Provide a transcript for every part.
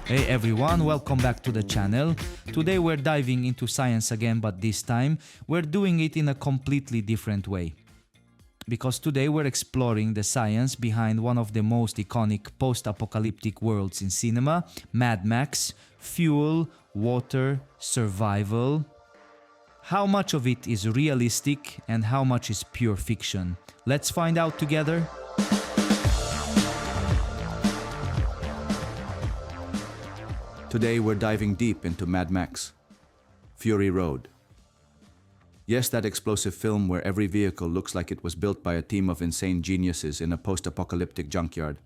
Hey everyone, welcome back to the channel. Today we're diving into science again, but this time we're doing it in a completely different way. Because today we're exploring the science behind one of the most iconic post-apocalyptic worlds in cinema, Mad Max, fuel, water, survival. How much of it is realistic and how much is pure fiction? Let's find out together. Today we're diving deep into Mad Max, Fury Road. Yes, that explosive film where every vehicle looks like it was built by a team of insane geniuses in a post-apocalyptic junkyard.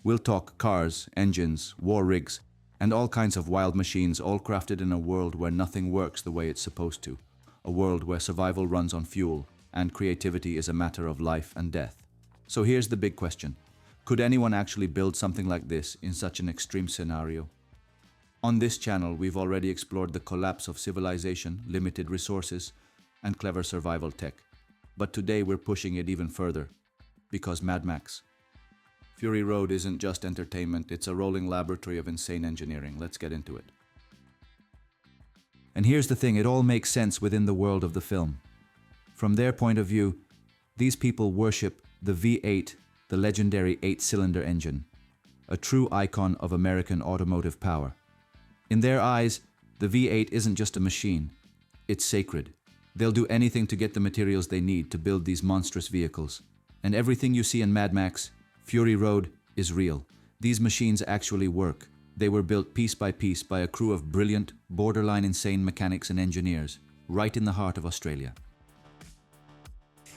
We'll talk cars, engines, war rigs, and all kinds of wild machines, all crafted in a world where nothing works the way it's supposed to. A world where survival runs on fuel and creativity is a matter of life and death. So here's the big question. Could anyone actually build something like this in such an extreme scenario? On this channel, we've already explored the collapse of civilization, limited resources, and clever survival tech. But today we're pushing it even further, because Mad Max. Fury Road isn't just entertainment, it's a rolling laboratory of insane engineering. Let's get into it. And here's the thing, it all makes sense within the world of the film. From their point of view, these people worship the V8, the legendary 8-cylinder engine, a true icon of American automotive power. In their eyes, the V8 isn't just a machine, it's sacred. They'll do anything to get the materials they need to build these monstrous vehicles. And everything you see in Mad Max, Fury Road, is real. These machines actually work. They were built piece by piece by a crew of brilliant, borderline insane mechanics and engineers, right in the heart of Australia.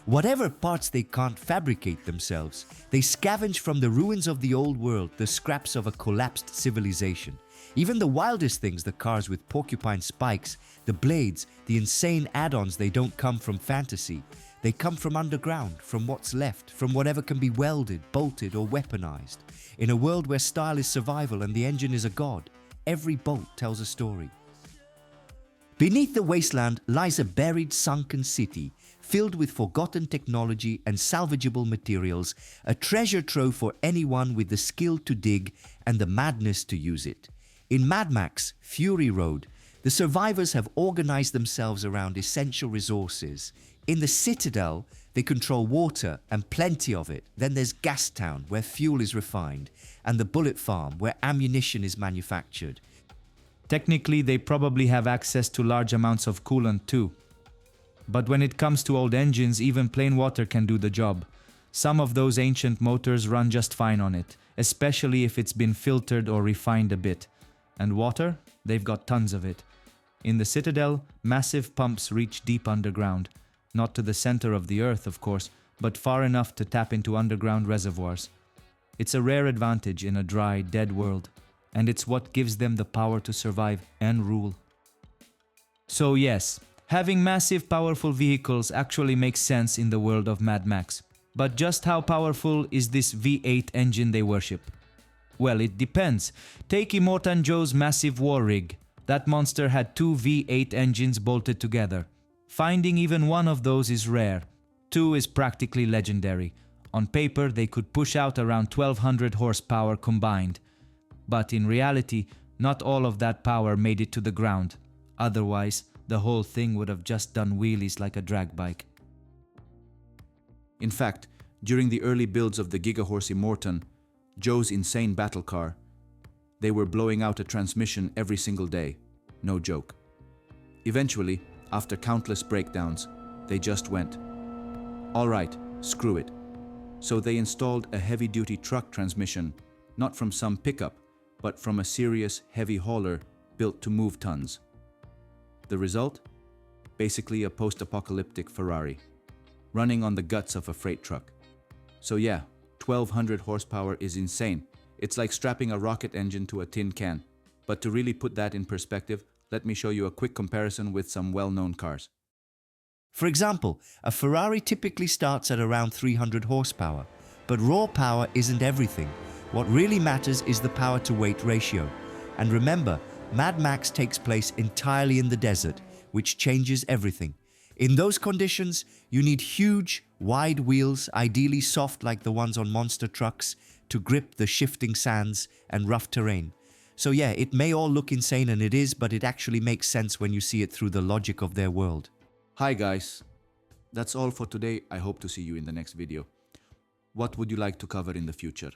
Whatever parts they can't fabricate themselves, they scavenge from the ruins of the old world, the scraps of a collapsed civilization. Even the wildest things, the cars with porcupine spikes, the blades, the insane add-ons, they don't come from fantasy. They come from underground, from what's left, from whatever can be welded, bolted or weaponized. In a world where style is survival and the engine is a god, every bolt tells a story. Beneath the wasteland lies a buried, sunken city, filled with forgotten technology and salvageable materials, a treasure trove for anyone with the skill to dig and the madness to use it. In Mad Max, Fury Road, the survivors have organized themselves around essential resources. In the Citadel, they control water and plenty of it. Then there's Gastown, where fuel is refined, and the Bullet Farm, where ammunition is manufactured. Technically, they probably have access to large amounts of coolant too. But when it comes to old engines, even plain water can do the job. Some of those ancient motors run just fine on it, especially if it's been filtered or refined a bit. And water? They've got tons of it. In the Citadel, massive pumps reach deep underground. Not to the center of the earth, of course, but far enough to tap into underground reservoirs. It's a rare advantage in a dry, dead world, and it's what gives them the power to survive and rule. So yes, having massive, powerful vehicles actually makes sense in the world of Mad Max. But just how powerful is this V8 engine they worship? Well, it depends. Take Immortan Joe's massive war rig. That monster had two V8 engines bolted together. Finding even one of those is rare. Two is practically legendary. On paper, they could push out around 1200 horsepower combined. But in reality, not all of that power made it to the ground. Otherwise, the whole thing would have just done wheelies like a drag bike. In fact, during the early builds of the Gigahorse Immortan, Joe's insane battle car, they were blowing out a transmission every single day. No joke. Eventually, after countless breakdowns, they just went, "All right, screw it." So they installed a heavy-duty truck transmission, not from some pickup, but from a serious heavy hauler built to move tons. The result? Basically a post-apocalyptic Ferrari, running on the guts of a freight truck. So yeah, 1200 horsepower is insane. It's like strapping a rocket engine to a tin can. But to really put that in perspective, let me show you a quick comparison with some well-known cars. For example, a Ferrari typically starts at around 300 horsepower, but raw power isn't everything. What really matters is the power-to-weight ratio. And remember, Mad Max takes place entirely in the desert, which changes everything. In those conditions, you need huge, wide wheels, ideally soft like the ones on monster trucks, to grip the shifting sands and rough terrain. So yeah, it may all look insane, and it is, but it actually makes sense when you see it through the logic of their world. Hi guys, that's all for today. I hope to see you in the next video. What would you like to cover in the future?